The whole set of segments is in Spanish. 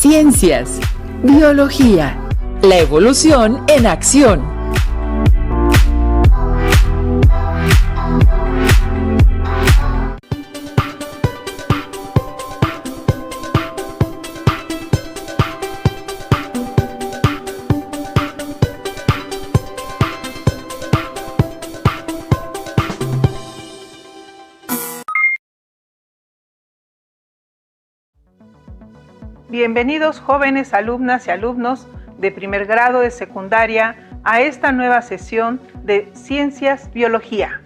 Ciencias, biología, la evolución en acción. Bienvenidos jóvenes alumnas y alumnos de primer grado de secundaria a esta nueva sesión de Ciencias Biología.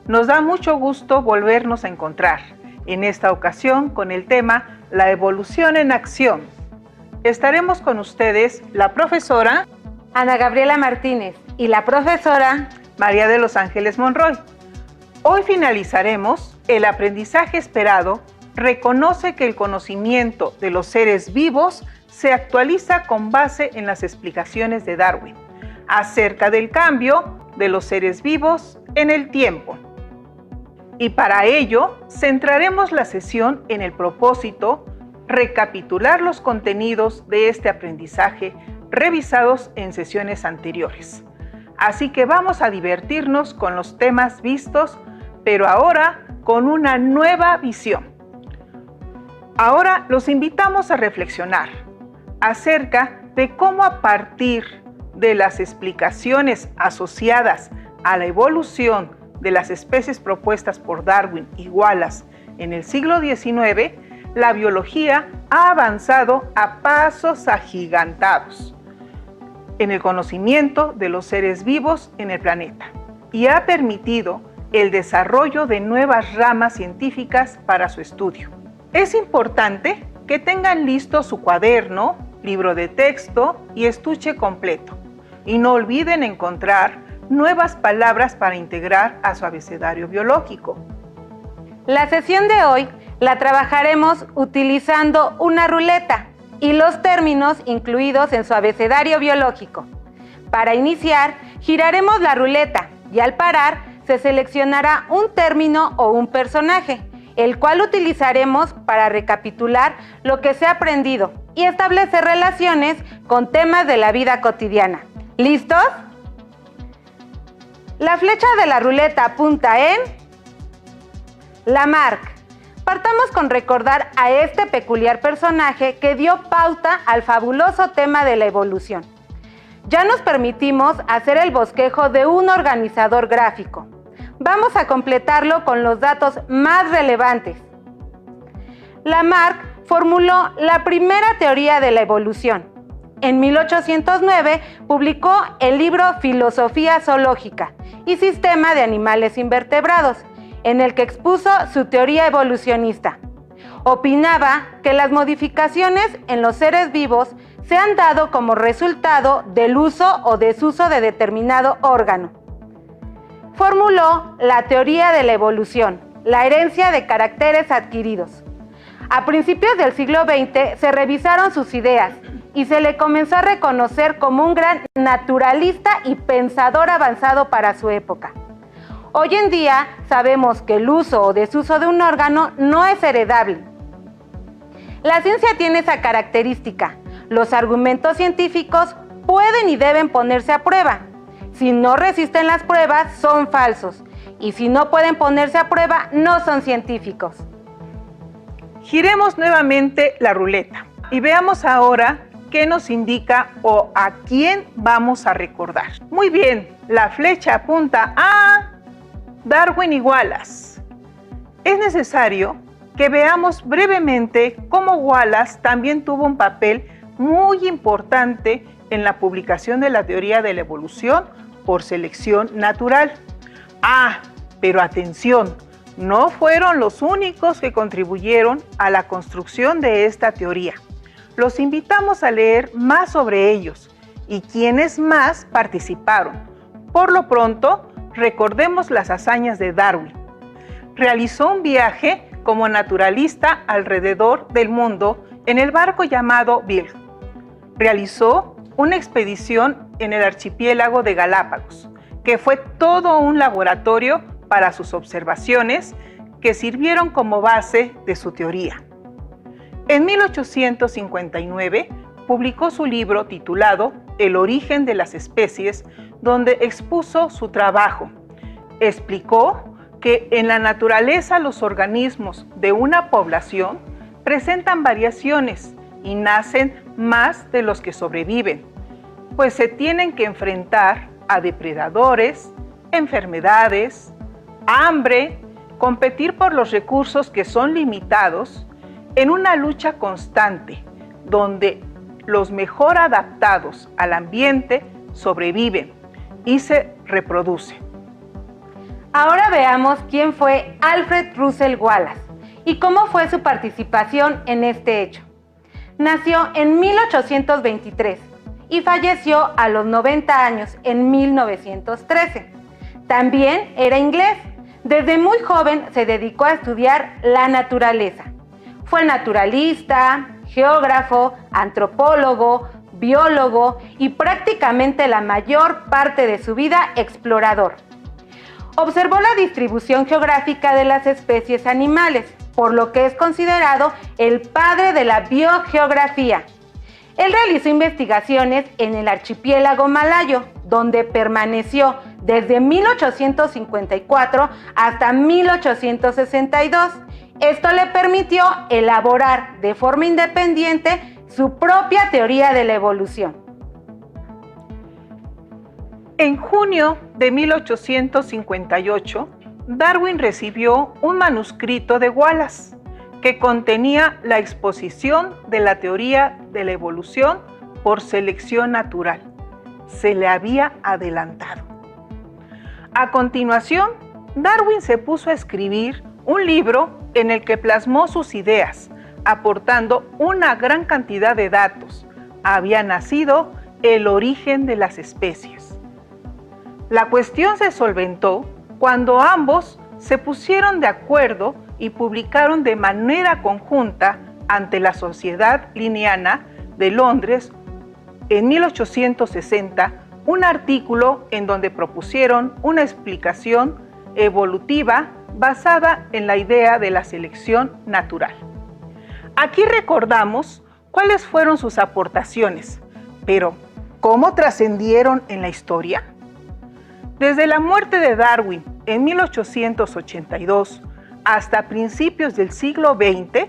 Nos da mucho gusto volvernos a encontrar, en esta ocasión con el tema La evolución en acción. Estaremos con ustedes la profesora Ana Gabriela Martínez y la profesora María de los Ángeles Monroy. Hoy finalizaremos el aprendizaje esperado. Reconoce que el conocimiento de los seres vivos se actualiza con base en las explicaciones de Darwin acerca del cambio de los seres vivos en el tiempo. Y para ello, centraremos la sesión en el propósito recapitular los contenidos de este aprendizaje revisados en sesiones anteriores. Así que vamos a divertirnos con los temas vistos, pero ahora con una nueva visión. Ahora los invitamos a reflexionar acerca de cómo a partir de las explicaciones asociadas a la evolución de las especies propuestas por Darwin y Wallace en el siglo XIX, la biología ha avanzado a pasos agigantados en el conocimiento de los seres vivos en el planeta y ha permitido el desarrollo de nuevas ramas científicas para su estudio. Es importante que tengan listo su cuaderno, libro de texto y estuche completo. Y no olviden encontrar nuevas palabras para integrar a su abecedario biológico. La sesión de hoy la trabajaremos utilizando una ruleta y los términos incluidos en su abecedario biológico. Para iniciar, giraremos la ruleta y al parar se seleccionará un término o un personaje, el cual utilizaremos para recapitular lo que se ha aprendido y establecer relaciones con temas de la vida cotidiana. ¿Listos? La flecha de la ruleta apunta en Lamarck. Partamos con recordar a este peculiar personaje que dio pauta al fabuloso tema de la evolución. Ya nos permitimos hacer el bosquejo de un organizador gráfico. Vamos a completarlo con los datos más relevantes. Lamarck formuló la primera teoría de la evolución. En 1809 publicó el libro Filosofía zoológica y Sistema de animales invertebrados, en el que expuso su teoría evolucionista. Opinaba que las modificaciones en los seres vivos se han dado como resultado del uso o desuso de determinado órgano. Formuló la teoría de la evolución, la herencia de caracteres adquiridos. A principios del siglo XX se revisaron sus ideas y se le comenzó a reconocer como un gran naturalista y pensador avanzado para su época. Hoy en día sabemos que el uso o desuso de un órgano no es heredable. La ciencia tiene esa característica. Los argumentos científicos pueden y deben ponerse a prueba. Si no resisten las pruebas, son falsos. Y si no pueden ponerse a prueba, no son científicos. Giremos nuevamente la ruleta y veamos ahora qué nos indica o a quién vamos a recordar. Muy bien, la flecha apunta a Darwin y Wallace. Es necesario que veamos brevemente cómo Wallace también tuvo un papel muy importante en la publicación de la teoría de la evolución por selección natural. Pero atención, no fueron los únicos que contribuyeron a la construcción de esta teoría. Los invitamos a leer más sobre ellos y quienes más participaron. Por lo pronto, recordemos las hazañas de Darwin. Realizó un viaje como naturalista alrededor del mundo en el barco llamado Beagle. Realizó una expedición en el archipiélago de Galápagos, que fue todo un laboratorio para sus observaciones que sirvieron como base de su teoría. En 1859 publicó su libro titulado El origen de las especies, donde expuso su trabajo. Explicó que en la naturaleza los organismos de una población presentan variaciones y nacen más de los que sobreviven, pues se tienen que enfrentar a depredadores, enfermedades, hambre, competir por los recursos que son limitados en una lucha constante, donde los mejor adaptados al ambiente sobreviven y se reproducen. Ahora veamos quién fue Alfred Russel Wallace y cómo fue su participación en este hecho. Nació en 1823 y falleció a los 90 años en 1913. También era inglés. Desde muy joven se dedicó a estudiar la naturaleza. Fue naturalista, geógrafo, antropólogo, biólogo y prácticamente la mayor parte de su vida explorador. Observó la distribución geográfica de las especies animales, por lo que es considerado el padre de la biogeografía. Él realizó investigaciones en el archipiélago malayo, donde permaneció desde 1854 hasta 1862. Esto le permitió elaborar de forma independiente su propia teoría de la evolución. En junio de 1858, Darwin recibió un manuscrito de Wallace que contenía la exposición de la teoría de la evolución por selección natural. Se le había adelantado. A continuación, Darwin se puso a escribir un libro en el que plasmó sus ideas, aportando una gran cantidad de datos. Había nacido el origen de las especies. La cuestión se solventó cuando ambos se pusieron de acuerdo y publicaron de manera conjunta ante la Sociedad Linneana de Londres en 1860 un artículo en donde propusieron una explicación evolutiva basada en la idea de la selección natural. Aquí recordamos cuáles fueron sus aportaciones, pero ¿cómo trascendieron en la historia? Desde la muerte de Darwin en 1882 hasta principios del siglo XX,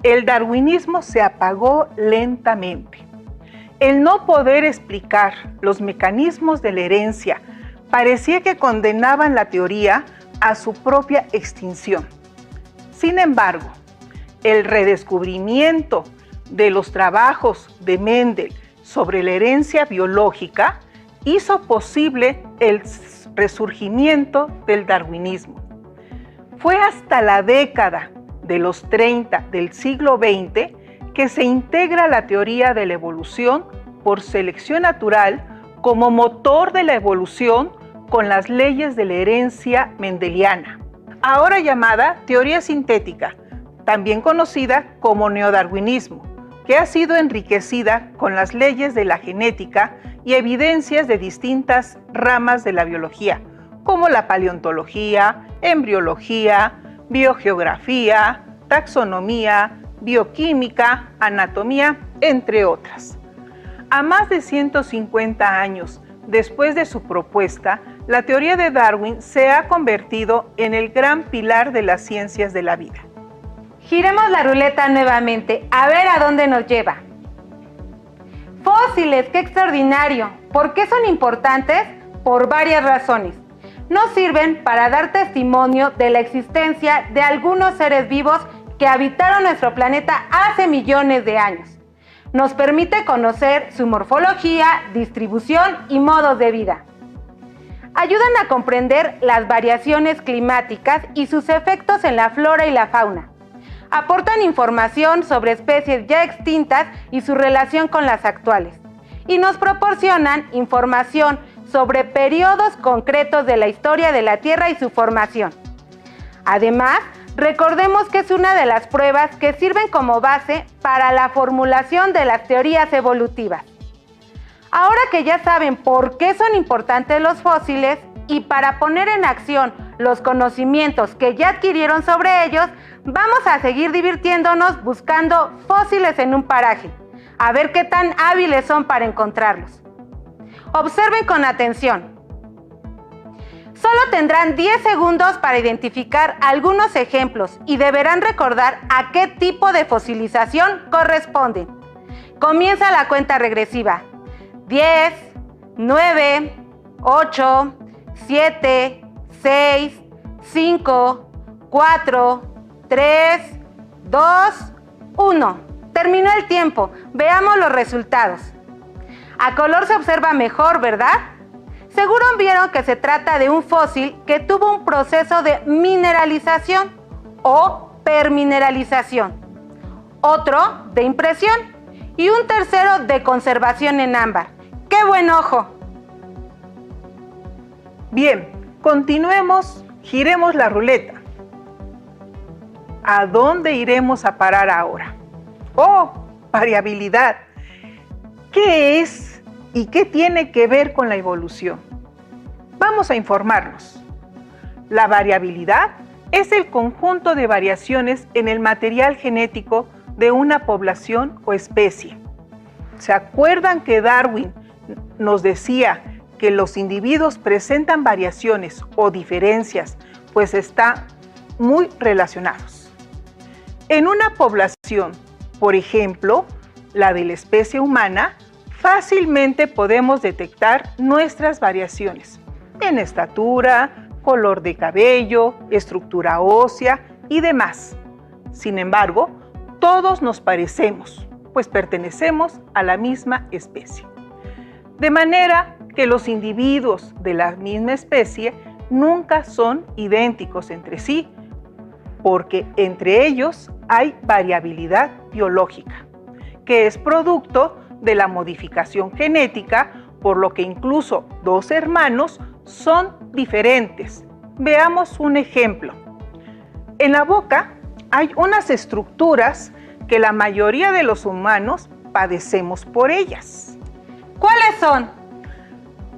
el darwinismo se apagó lentamente. El no poder explicar los mecanismos de la herencia parecía que condenaban la teoría a su propia extinción. Sin embargo, el redescubrimiento de los trabajos de Mendel sobre la herencia biológica hizo posible el resurgimiento del darwinismo. Fue hasta la década de los 30 del siglo XX que se integra la teoría de la evolución por selección natural como motor de la evolución con las leyes de la herencia mendeliana, ahora llamada teoría sintética, también conocida como neodarwinismo, que ha sido enriquecida con las leyes de la genética y evidencias de distintas ramas de la biología, como la paleontología, embriología, biogeografía, taxonomía, bioquímica, anatomía, entre otras. A más de 150 años después de su propuesta, la teoría de Darwin se ha convertido en el gran pilar de las ciencias de la vida. Giremos la ruleta nuevamente, a ver a dónde nos lleva. Fósiles, qué extraordinario. ¿Por qué son importantes? Por varias razones. Nos sirven para dar testimonio de la existencia de algunos seres vivos que habitaron nuestro planeta hace millones de años. Nos permite conocer su morfología, distribución y modos de vida. Ayudan a comprender las variaciones climáticas y sus efectos en la flora y la fauna. Aportan información sobre especies ya extintas y su relación con las actuales. Y nos proporcionan información sobre periodos concretos de la historia de la Tierra y su formación. Además, recordemos que es una de las pruebas que sirven como base para la formulación de las teorías evolutivas. Ahora que ya saben por qué son importantes los fósiles y para poner en acción los conocimientos que ya adquirieron sobre ellos, vamos a seguir divirtiéndonos buscando fósiles en un paraje, a ver qué tan hábiles son para encontrarlos. Observen con atención. Solo tendrán 10 segundos para identificar algunos ejemplos y deberán recordar a qué tipo de fosilización corresponden. Comienza la cuenta regresiva. 10, 9, 8, 7, 6, 5, 4, 3, 2, 1. Terminó el tiempo. Veamos los resultados. A color se observa mejor, ¿verdad? Seguro vieron que se trata de un fósil que tuvo un proceso de mineralización o permineralización, otro de impresión y un tercero de conservación en ámbar. ¡Qué buen ojo! Bien, continuemos, giremos la ruleta. ¿A dónde iremos a parar ahora? ¡Oh! Variabilidad. ¿Qué es y qué tiene que ver con la evolución? Vamos a informarnos. La variabilidad es el conjunto de variaciones en el material genético de una población o especie. ¿Se acuerdan que Darwin nos decía que los individuos presentan variaciones o diferencias, pues están muy relacionados? En una población, por ejemplo, la de la especie humana, fácilmente podemos detectar nuestras variaciones en estatura, color de cabello, estructura ósea y demás. Sin embargo, todos nos parecemos, pues pertenecemos a la misma especie. De manera que los individuos de la misma especie nunca son idénticos entre sí, porque entre ellos hay variabilidad biológica, que es producto de la modificación genética, por lo que incluso dos hermanos son diferentes. Veamos un ejemplo. En la boca hay unas estructuras que la mayoría de los humanos padecemos por ellas. ¿Cuáles son?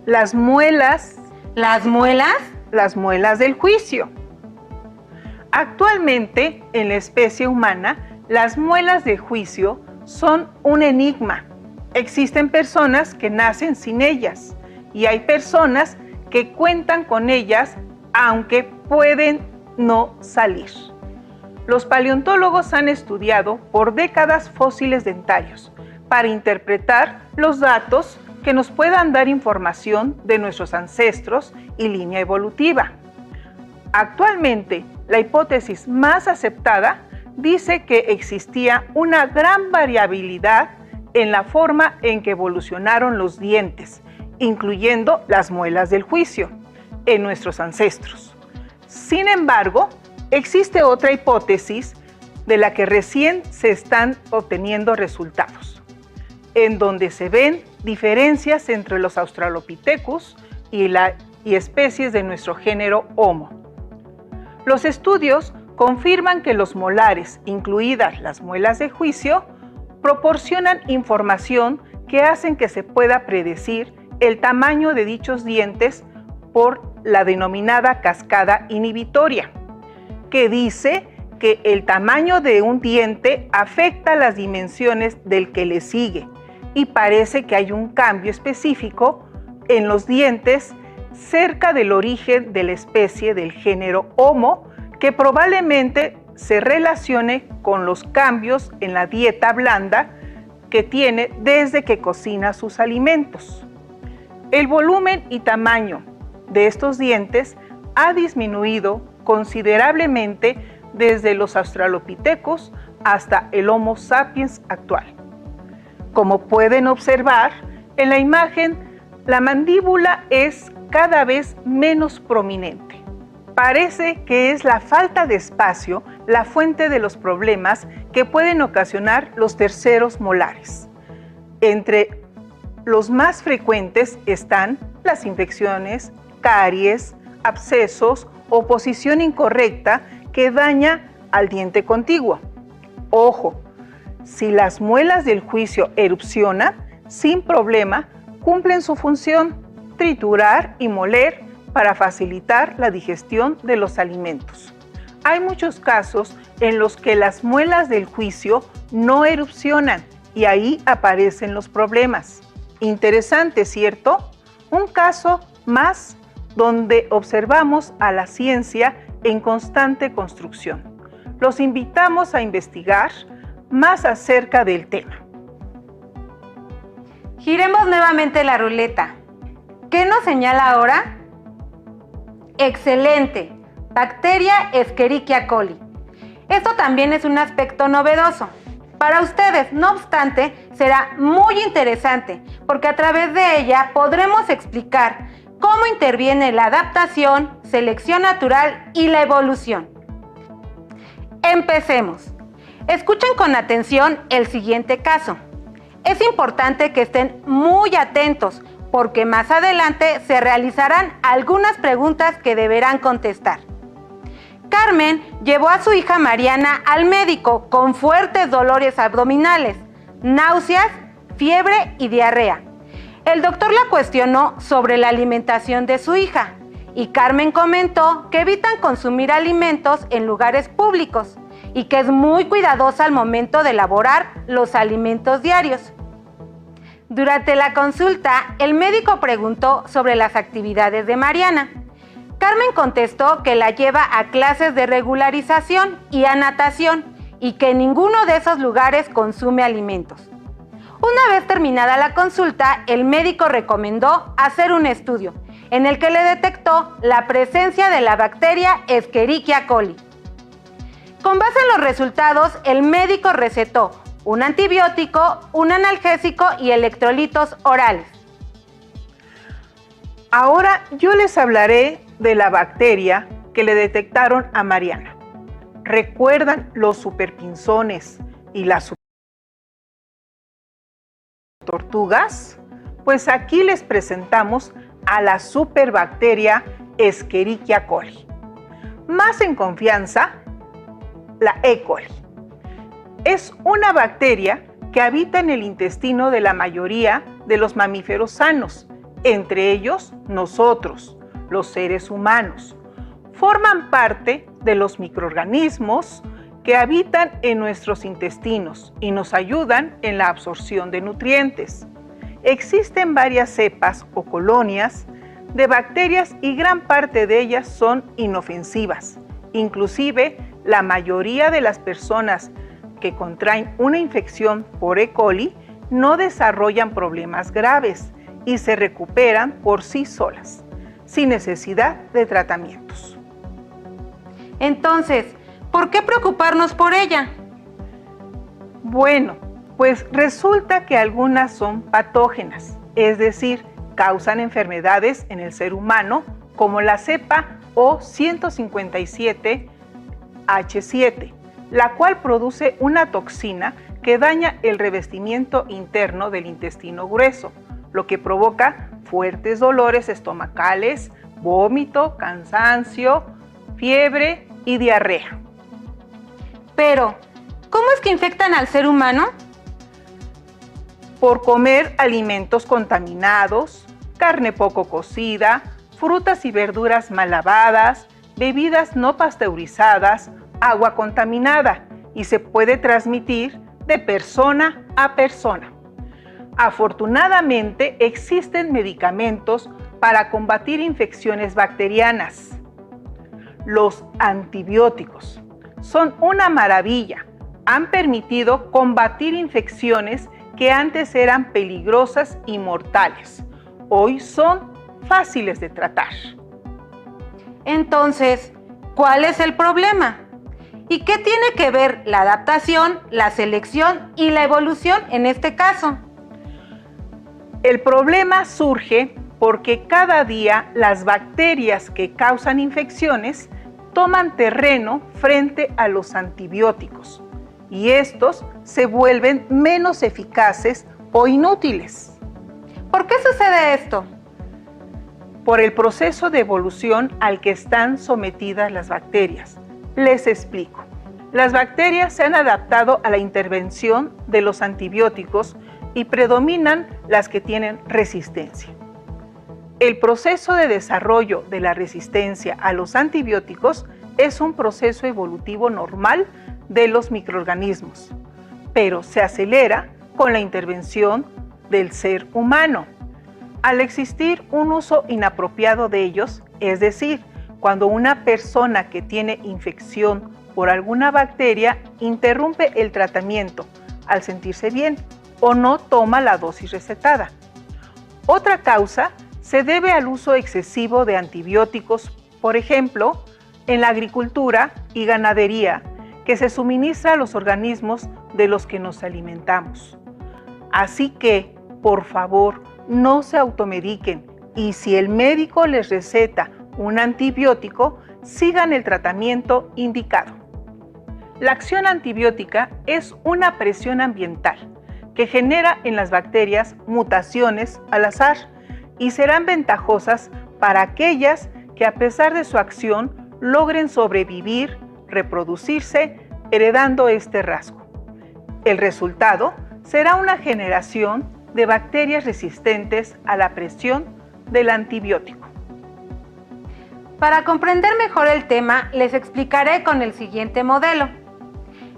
Las muelas. ¿Las muelas? Las muelas del juicio. Actualmente, en la especie humana, las muelas de juicio son un enigma. Existen personas que nacen sin ellas y hay personas que cuentan con ellas, aunque pueden no salir. Los paleontólogos han estudiado por décadas fósiles dentarios para interpretar los datos que nos puedan dar información de nuestros ancestros y línea evolutiva. Actualmente, la hipótesis más aceptada dice que existía una gran variabilidad en la forma en que evolucionaron los dientes, incluyendo las muelas del juicio, en nuestros ancestros. Sin embargo, existe otra hipótesis de la que recién se están obteniendo resultados, en donde se ven diferencias entre los Australopithecus y especies de nuestro género Homo. Los estudios confirman que los molares, incluidas las muelas de juicio, proporcionan información que hacen que se pueda predecir el tamaño de dichos dientes por la denominada cascada inhibitoria, que dice que el tamaño de un diente afecta las dimensiones del que le sigue y parece que hay un cambio específico en los dientes cerca del origen de la especie del género Homo, que probablemente se relacione con los cambios en la dieta blanda que tiene desde que cocina sus alimentos. El volumen y tamaño de estos dientes ha disminuido considerablemente desde los Australopithecus hasta el Homo sapiens actual. Como pueden observar en la imagen, la mandíbula es cada vez menos prominente. Parece que es la falta de espacio la fuente de los problemas que pueden ocasionar los terceros molares. Entre los más frecuentes están las infecciones, caries, abscesos o posición incorrecta que daña al diente contiguo. Ojo, si las muelas del juicio erupcionan, sin problema, cumplen su función, triturar y moler para facilitar la digestión de los alimentos. Hay muchos casos en los que las muelas del juicio no erupcionan y ahí aparecen los problemas. Interesante, ¿cierto? Un caso más donde observamos a la ciencia en constante construcción. Los invitamos a investigar más acerca del tema. Giremos nuevamente la ruleta. ¿Qué nos señala ahora? Excelente, bacteria Escherichia coli. Esto también es un aspecto novedoso. Para ustedes, no obstante, será muy interesante porque a través de ella podremos explicar cómo interviene la adaptación, selección natural y la evolución. Empecemos. Escuchen con atención el siguiente caso. Es importante que estén muy atentos porque más adelante se realizarán algunas preguntas que deberán contestar. Carmen llevó a su hija Mariana al médico con fuertes dolores abdominales, náuseas, fiebre y diarrea. El doctor la cuestionó sobre la alimentación de su hija y Carmen comentó que evitan consumir alimentos en lugares públicos y que es muy cuidadosa al momento de elaborar los alimentos diarios. Durante la consulta, el médico preguntó sobre las actividades de Mariana. Carmen contestó que la lleva a clases de regularización y a natación y que en ninguno de esos lugares consume alimentos. Una vez terminada la consulta, el médico recomendó hacer un estudio en el que le detectó la presencia de la bacteria Escherichia coli. Con base en los resultados, el médico recetó un antibiótico, un analgésico y electrolitos orales. Ahora yo les hablaré de la bacteria que le detectaron a Mariana. ¿Recuerdan los superpinzones y las tortugas? Pues aquí les presentamos a la superbacteria Escherichia coli. Más en confianza, la E. coli. Es una bacteria que habita en el intestino de la mayoría de los mamíferos sanos, entre ellos nosotros, los seres humanos. Forman parte de los microorganismos que habitan en nuestros intestinos y nos ayudan en la absorción de nutrientes. Existen varias cepas o colonias de bacterias y gran parte de ellas son inofensivas. Inclusive, la mayoría de las personas que contraen una infección por E. coli no desarrollan problemas graves y se recuperan por sí solas, sin necesidad de tratamientos. Entonces, ¿por qué preocuparnos por ella? Bueno, pues resulta que algunas son patógenas, es decir, causan enfermedades en el ser humano, como la cepa O157H7, la cual produce una toxina que daña el revestimiento interno del intestino grueso, lo que provoca fuertes dolores estomacales, vómito, cansancio, fiebre y diarrea. Pero, ¿cómo es que infectan al ser humano? Por comer alimentos contaminados, carne poco cocida, frutas y verduras mal lavadas, bebidas no pasteurizadas, agua contaminada, y se puede transmitir de persona a persona. Afortunadamente, existen medicamentos para combatir infecciones bacterianas. Los antibióticos son una maravilla. Han permitido combatir infecciones que antes eran peligrosas y mortales. Hoy son fáciles de tratar. Entonces, ¿cuál es el problema? ¿Y qué tiene que ver la adaptación, la selección y la evolución en este caso? El problema surge porque cada día las bacterias que causan infecciones toman terreno frente a los antibióticos y estos se vuelven menos eficaces o inútiles. ¿Por qué sucede esto? Por el proceso de evolución al que están sometidas las bacterias. Les explico. Las bacterias se han adaptado a la intervención de los antibióticos y predominan las que tienen resistencia. El proceso de desarrollo de la resistencia a los antibióticos es un proceso evolutivo normal de los microorganismos, pero se acelera con la intervención del ser humano. Al existir un uso inapropiado de ellos, es decir, cuando una persona que tiene infección por alguna bacteria interrumpe el tratamiento al sentirse bien o no toma la dosis recetada. Otra causa se debe al uso excesivo de antibióticos, por ejemplo, en la agricultura y ganadería, que se suministra a los organismos de los que nos alimentamos. Así que, por favor, no se automediquen y si el médico les receta un antibiótico, sigan el tratamiento indicado. La acción antibiótica es una presión ambiental que genera en las bacterias mutaciones al azar y serán ventajosas para aquellas que a pesar de su acción logren sobrevivir, reproducirse, heredando este rasgo. El resultado será una generación de bacterias resistentes a la presión del antibiótico. Para comprender mejor el tema, les explicaré con el siguiente modelo.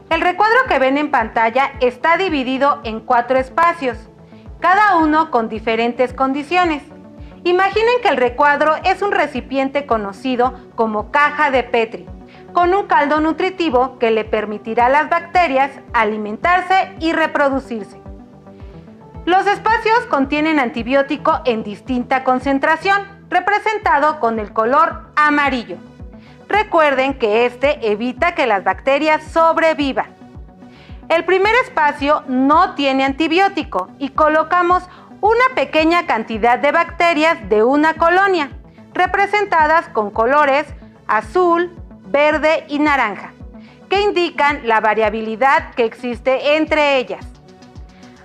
El recuadro que ven en pantalla está dividido en 4 espacios, cada uno con diferentes condiciones. Imaginen que el recuadro es un recipiente conocido como caja de Petri, con un caldo nutritivo que le permitirá a las bacterias alimentarse y reproducirse. Los espacios contienen antibiótico en distinta concentración, representado con el color amarillo. Recuerden que este evita que las bacterias sobrevivan. El primer espacio no tiene antibiótico y colocamos una pequeña cantidad de bacterias de una colonia, representadas con colores azul, verde y naranja, que indican la variabilidad que existe entre ellas.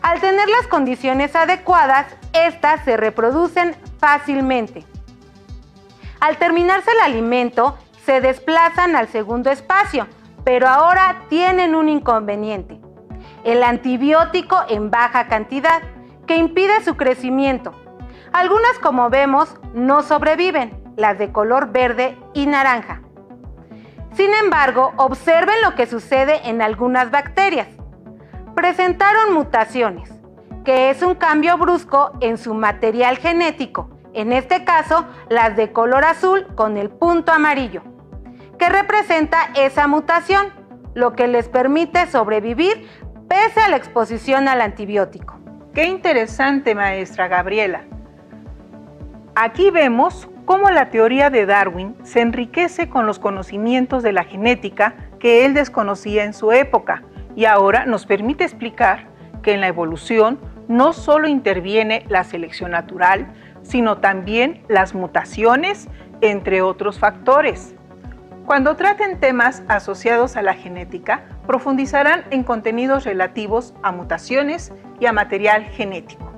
Al tener las condiciones adecuadas, estas se reproducen fácilmente. Al terminarse el alimento, se desplazan al segundo espacio, pero ahora tienen un inconveniente: el antibiótico en baja cantidad, que impide su crecimiento. Algunas, como vemos, no sobreviven, las de color verde y naranja. Sin embargo, observen lo que sucede en algunas bacterias. Presentaron mutaciones, que es un cambio brusco en su material genético, en este caso las de color azul con el punto amarillo, que representa esa mutación, lo que les permite sobrevivir pese a la exposición al antibiótico. ¡Qué interesante, maestra Gabriela! Aquí vemos cómo la teoría de Darwin se enriquece con los conocimientos de la genética que él desconocía en su época y ahora nos permite explicar que en la evolución no solo interviene la selección natural, sino también las mutaciones, entre otros factores. Cuando traten temas asociados a la genética, profundizarán en contenidos relativos a mutaciones y a material genético.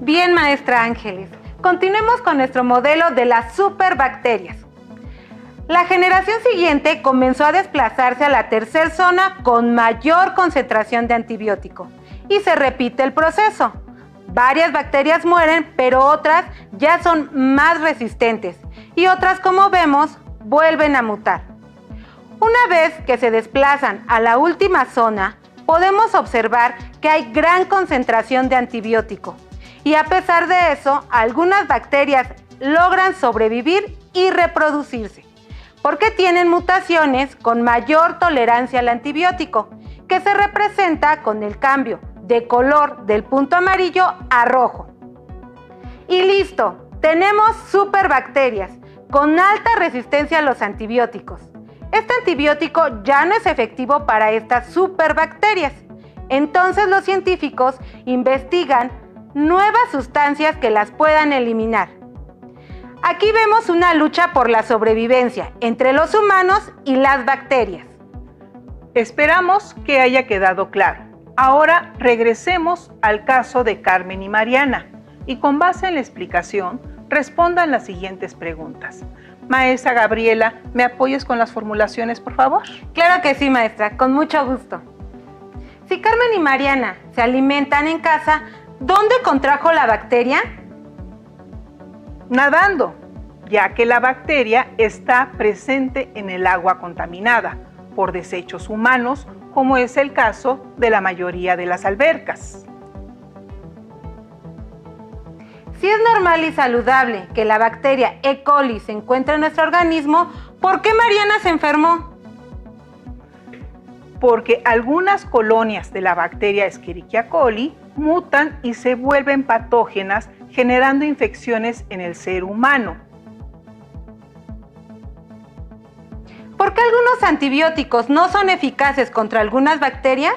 Bien, maestra Ángeles, continuemos con nuestro modelo de las superbacterias. La generación siguiente comenzó a desplazarse a la tercera zona con mayor concentración de antibiótico y se repite el proceso. Varias bacterias mueren, pero otras ya son más resistentes y otras, como vemos, vuelven a mutar. Una vez que se desplazan a la última zona, podemos observar que hay gran concentración de antibiótico y a pesar de eso, algunas bacterias logran sobrevivir y reproducirse, porque tienen mutaciones con mayor tolerancia al antibiótico, que se representa con el cambio de color del punto amarillo a rojo. Y listo, tenemos superbacterias con alta resistencia a los antibióticos. Este antibiótico ya no es efectivo para estas superbacterias. Entonces los científicos investigan nuevas sustancias que las puedan eliminar. Aquí vemos una lucha por la sobrevivencia entre los humanos y las bacterias. Esperamos que haya quedado claro. Ahora regresemos al caso de Carmen y Mariana y con base en la explicación respondan las siguientes preguntas. Maestra Gabriela, ¿me apoyas con las formulaciones, por favor? Claro que sí, maestra, con mucho gusto. Si Carmen y Mariana se alimentan en casa, ¿dónde contrajo la bacteria? Nadando, ya que la bacteria está presente en el agua contaminada por desechos humanos, como es el caso de la mayoría de las albercas. Si es normal y saludable que la bacteria E. coli se encuentre en nuestro organismo, ¿por qué Mariana se enfermó? Porque algunas colonias de la bacteria Escherichia coli mutan y se vuelven patógenas, generando infecciones en el ser humano. ¿Por qué algunos antibióticos no son eficaces contra algunas bacterias?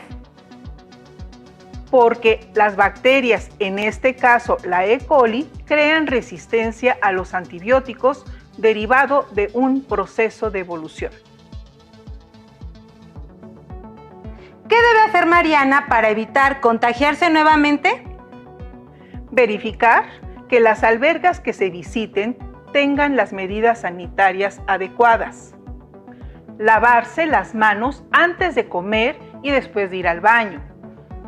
Porque las bacterias, en este caso la E. coli, crean resistencia a los antibióticos derivado de un proceso de evolución. ¿Qué debe hacer Mariana para evitar contagiarse nuevamente? Verificar que las albercas que se visiten tengan las medidas sanitarias adecuadas. Lavarse las manos antes de comer y después de ir al baño.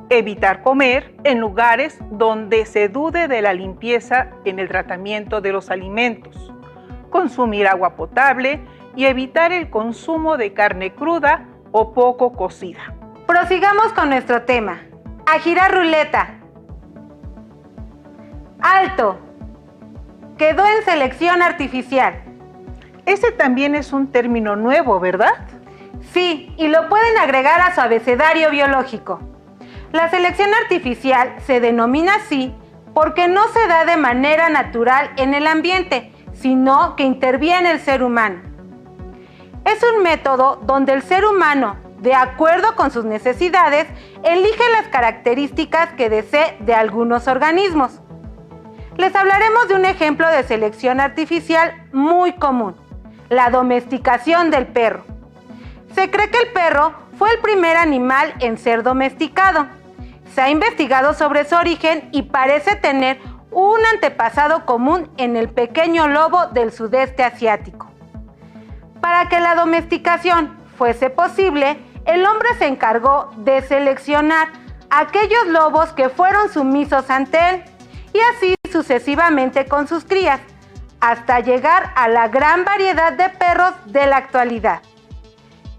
Evitar comer en lugares donde se dude de la limpieza en el tratamiento de los alimentos. Consumir agua potable y evitar el consumo de carne cruda o poco cocida. Prosigamos con nuestro tema. A girar ruleta. Alto. Quedó en selección artificial. Ese también es un término nuevo, ¿verdad? Sí, y lo pueden agregar a su abecedario biológico. La selección artificial se denomina así porque no se da de manera natural en el ambiente, sino que interviene el ser humano. Es un método donde el ser humano, de acuerdo con sus necesidades, elige las características que desee de algunos organismos. Les hablaremos de un ejemplo de selección artificial muy común, la domesticación del perro. Se cree que el perro fue el primer animal en ser domesticado. Se ha investigado sobre su origen y parece tener un antepasado común en el pequeño lobo del sudeste asiático. Para que la domesticación fuese posible, el hombre se encargó de seleccionar aquellos lobos que fueron sumisos ante él, y así sucesivamente con sus crías, hasta llegar a la gran variedad de perros de la actualidad.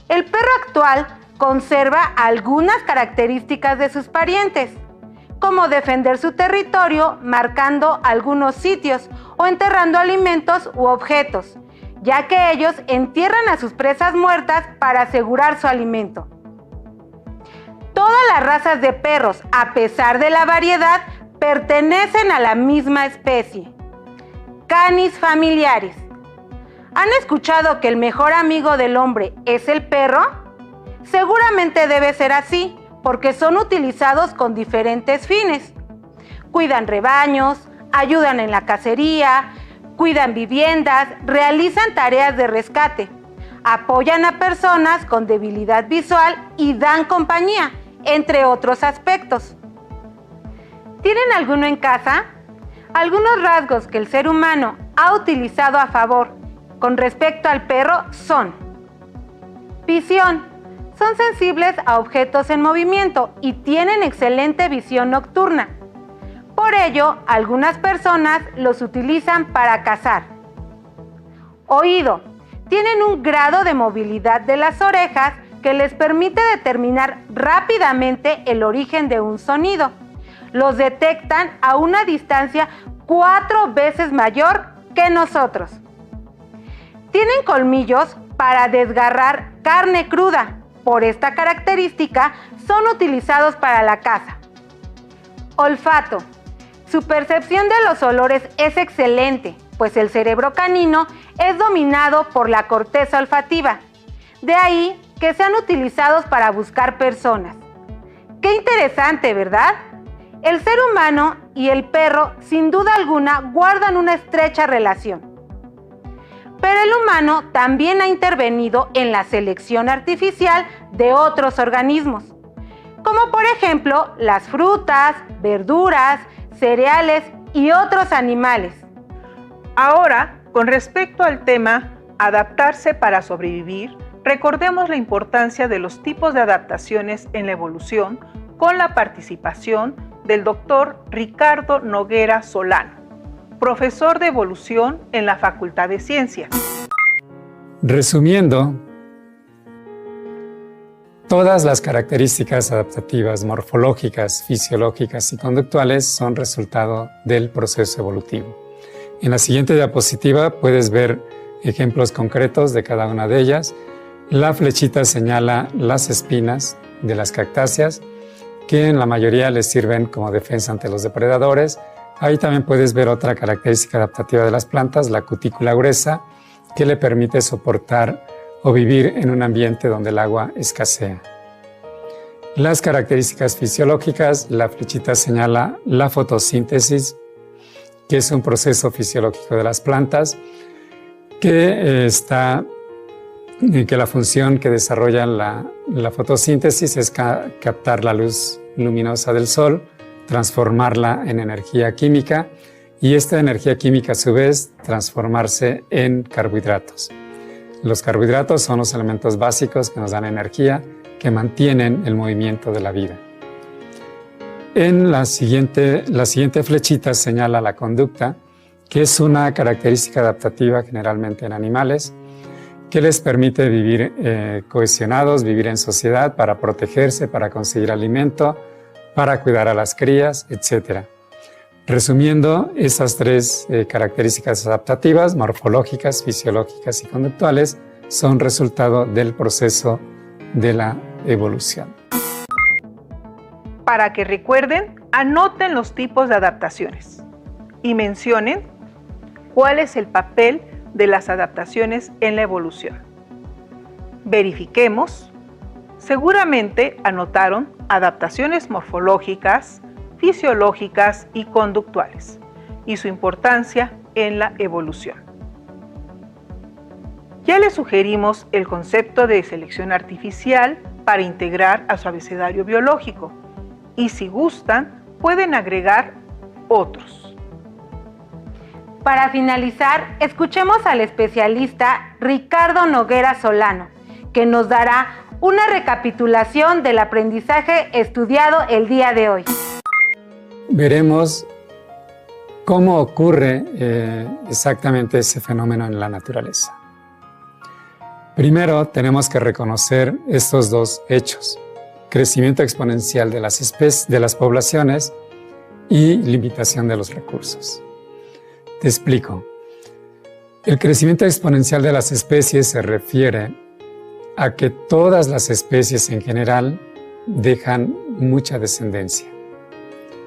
El perro actual conserva algunas características de sus parientes, como defender su territorio marcando algunos sitios o enterrando alimentos u objetos, ya que ellos entierran a sus presas muertas para asegurar su alimento. Todas las razas de perros, a pesar de la variedad, pertenecen a la misma especie, Canis familiaris. ¿Han escuchado que el mejor amigo del hombre es el perro? Seguramente debe ser así, porque son utilizados con diferentes fines. Cuidan rebaños, ayudan en la cacería, cuidan viviendas, realizan tareas de rescate, apoyan a personas con debilidad visual y dan compañía, entre otros aspectos. ¿Tienen alguno en casa? Algunos rasgos que el ser humano ha utilizado a favor con respecto al perro son: visión. Son sensibles a objetos en movimiento y tienen excelente visión nocturna. Por ello, algunas personas los utilizan para cazar. Oído. Tienen un grado de movilidad de las orejas que les permite determinar rápidamente el origen de un sonido. Los detectan a una distancia 4 veces mayor que nosotros. Tienen colmillos para desgarrar carne cruda. Por esta característica, son utilizados para la caza. Olfato. Su percepción de los olores es excelente, pues el cerebro canino es dominado por la corteza olfativa. De ahí que sean utilizados para buscar personas. ¡Qué interesante!, ¿verdad? El ser humano y el perro, sin duda alguna, guardan una estrecha relación. Pero el humano también ha intervenido en la selección artificial de otros organismos, como por ejemplo las frutas, verduras, cereales y otros animales. Ahora, con respecto al tema adaptarse para sobrevivir, recordemos la importancia de los tipos de adaptaciones en la evolución con la participación del doctor Ricardo Noguera Solano, profesor de evolución en la Facultad de Ciencias. Resumiendo, todas las características adaptativas, morfológicas, fisiológicas y conductuales son resultado del proceso evolutivo. En la siguiente diapositiva puedes ver ejemplos concretos de cada una de ellas. La flechita señala las espinas de las cactáceas, que en la mayoría les sirven como defensa ante los depredadores. Ahí también puedes ver otra característica adaptativa de las plantas, la cutícula gruesa, que le permite soportar o vivir en un ambiente donde el agua escasea. Las características fisiológicas, la flechita señala la fotosíntesis, que es un proceso fisiológico de las plantas, que la función que desarrolla la fotosíntesis es captar la luz luminosa del sol, transformarla en energía química y esta energía química a su vez transformarse en carbohidratos. Los carbohidratos son los elementos básicos que nos dan energía, que mantienen el movimiento de la vida. En la siguiente flechita señala la conducta, que es una característica adaptativa generalmente en animales, que les permite vivir cohesionados, vivir en sociedad para protegerse, para conseguir alimento, para cuidar a las crías, etc. Resumiendo, esas tres características adaptativas, morfológicas, fisiológicas y conductuales, son resultado del proceso de la evolución. Para que recuerden, anoten los tipos de adaptaciones y mencionen cuál es el papel de las adaptaciones en la evolución. Verifiquemos. Seguramente anotaron adaptaciones morfológicas, fisiológicas y conductuales y su importancia en la evolución. Ya les sugerimos el concepto de selección artificial para integrar a su abecedario biológico y si gustan pueden agregar otros. Para finalizar, escuchemos al especialista Ricardo Noguera Solano, que nos dará una recapitulación del aprendizaje estudiado el día de hoy. Veremos cómo ocurre exactamente ese fenómeno en la naturaleza. Primero, tenemos que reconocer estos dos hechos: crecimiento exponencial de las especies, de las poblaciones y limitación de los recursos. Te explico. El crecimiento exponencial de las especies se refiere a que todas las especies en general dejan mucha descendencia.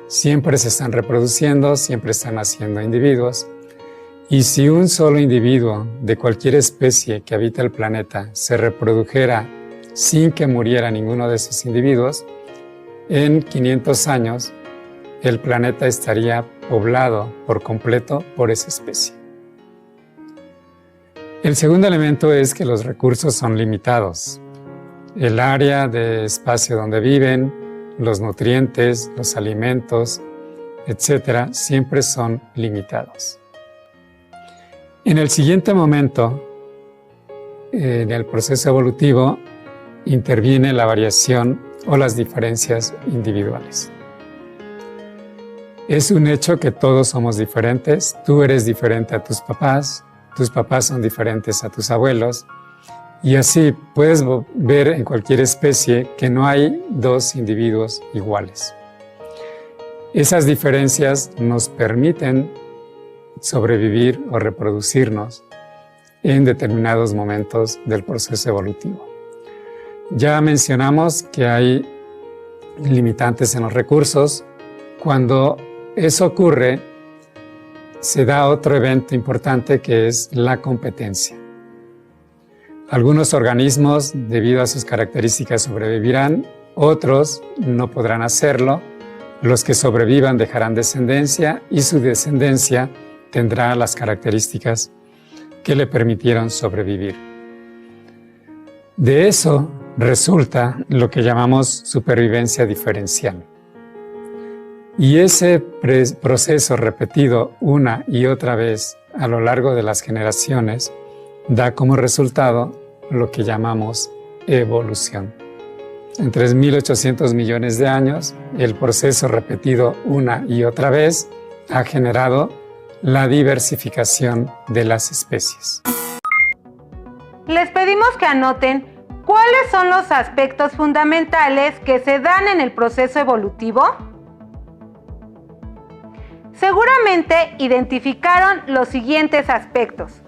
Siempre se están reproduciendo, siempre están naciendo individuos. Y si un solo individuo de cualquier especie que habita el planeta se reprodujera sin que muriera ninguno de esos individuos, en 500 años el planeta estaría poblado por completo por esa especie. El segundo elemento es que los recursos son limitados. El área de espacio donde viven, los nutrientes, los alimentos, etcétera, siempre son limitados. En el siguiente momento, en el proceso evolutivo, interviene la variación o las diferencias individuales. Es un hecho que todos somos diferentes. Tú eres diferente a tus papás son diferentes a tus abuelos, y así puedes ver en cualquier especie que no hay dos individuos iguales. Esas diferencias nos permiten sobrevivir o reproducirnos en determinados momentos del proceso evolutivo. Ya mencionamos que hay limitantes en los recursos. Cuando eso ocurre, se da otro evento importante que es la competencia. Algunos organismos, debido a sus características, sobrevivirán, otros no podrán hacerlo. Los que sobrevivan dejarán descendencia y su descendencia tendrá las características que le permitieron sobrevivir. De eso resulta lo que llamamos supervivencia diferencial. Y ese proceso repetido una y otra vez a lo largo de las generaciones da como resultado lo que llamamos evolución. En 3.800 millones de años, el proceso repetido una y otra vez ha generado la diversificación de las especies. Les pedimos que anoten cuáles son los aspectos fundamentales que se dan en el proceso evolutivo. Seguramente identificaron los siguientes aspectos: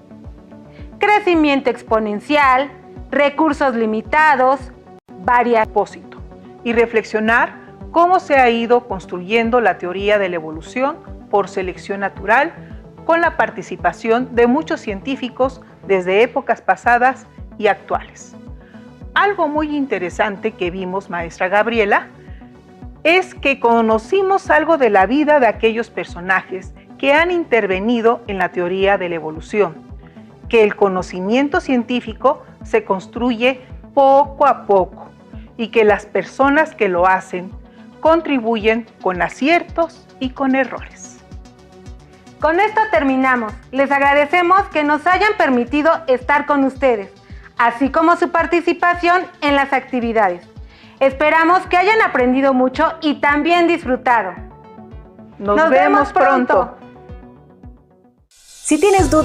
crecimiento exponencial, recursos limitados, propósito y reflexionar cómo se ha ido construyendo la teoría de la evolución por selección natural con la participación de muchos científicos desde épocas pasadas y actuales. Algo muy interesante que vimos, maestra Gabriela, es que conocimos algo de la vida de aquellos personajes que han intervenido en la teoría de la evolución, que el conocimiento científico se construye poco a poco y que las personas que lo hacen contribuyen con aciertos y con errores. Con esto terminamos. Les agradecemos que nos hayan permitido estar con ustedes, así como su participación en las actividades. Esperamos que hayan aprendido mucho y también disfrutado. Nos vemos pronto. Si tienes dudas